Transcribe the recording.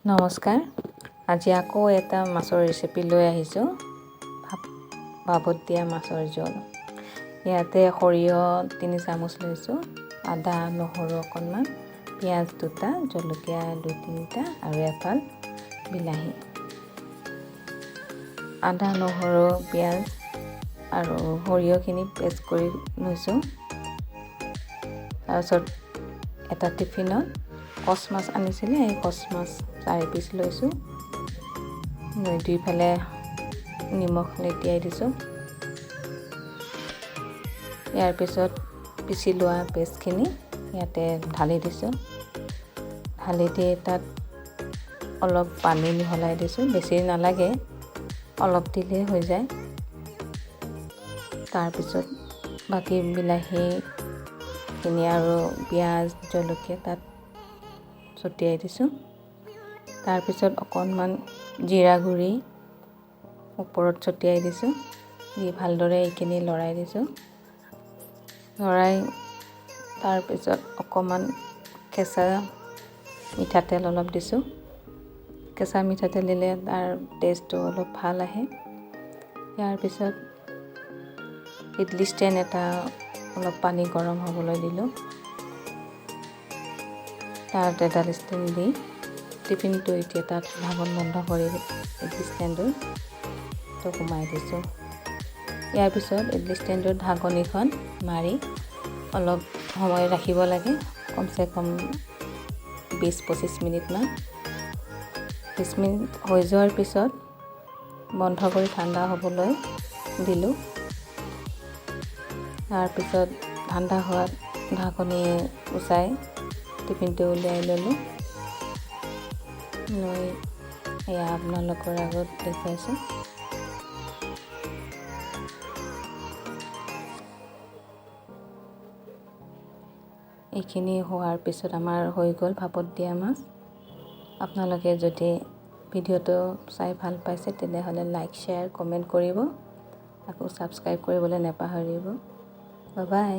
নমস্কাৰ। আজি আকৌ এটা মাছৰ ৰেচিপি লৈ আহিছোঁ। ভাপত দিয়া মাছৰ জোল। ইয়াতে সৰিয়হ 3 চামুচ লৈছোঁ, আদা নহৰু অকণমান, পিঁয়াজ 2টা, জলকীয়া 2-3টা আৰু এফাল বিলাহী। আদা নহৰু পিঁয়াজ আৰু সৰিয়হখিনি পেষ্ট কৰি লৈছোঁ। তাৰপিছত এটা টিফিনত কচ মাছ আনিছিলে, এই কচ মাছ 4 পিচ লৈছোঁ। দুইফালে নিমখ লেটিয়াই দিছোঁ। ইয়াৰ পিছত পিচি লোৱা পেষ্টখিনি ইয়াতে ঢালি দিছোঁ। ঢালি দি তাত অলপ পানী মিহলাই দিছোঁ, বেছি নালাগে, অলপ দিলেই হৈ যায়। তাৰপিছত বাকী বিলাহীখিনি আৰু পিঁয়াজ জলকীয়া তাত ছটিয়াই দিছোঁ। তাৰপিছত অকণমান জিৰা গুড়ি ওপৰত ছটিয়াই দিছোঁ, দি ভালদৰে এইখিনি লৰাই দিছোঁ। লৰাই তাৰপিছত অকণমান কেঁচা মিঠাতেল অলপ দিছোঁ। কেঁচা মিঠাতেল দিলে তাৰ টেষ্টটো অলপ ভাল আহে। ইয়াৰ পিছত ইডলি ষ্টেণ্ড এটা অলপ পানী গৰম হ'বলৈ দিলোঁ। তাত এডাল ষ্টেণ্ড দি টিফিনটো এতিয়া তাত ঢাকন বন্ধ কৰি ইডলি ষ্টেণ্ডটো সোমাই দিছোঁ। ইয়াৰ পিছত ইডলি ষ্টেণ্ডৰ ঢাকনিখন মাৰি অলপ সময় ৰাখিব লাগে, কমচে কম 20-25 মিনিটমান। 20 মিনিট হৈ যোৱাৰ পিছত বন্ধ কৰি ঠাণ্ডা হ'বলৈ দিলোঁ। তাৰপিছত ঠাণ্ডা হোৱাত ঢাকনি গুচাই টিফিনটো উলিয়াই ল'লোঁ। লৈ এয়া আপোনালোকৰ আগত দেখুৱাইছোঁ। এইখিনি হোৱাৰ পিছত আমাৰ হৈ গ'ল ভাপত দিয়া মাছ। আপোনালোকে যদি ভিডিঅ'টো চাই ভাল পাইছে তেনেহ'লে লাইক, শ্বেয়াৰ, কমেণ্ট কৰিব। আকৌ ছাবস্ক্ৰাইব কৰিবলৈ নাপাহৰিব। বাই।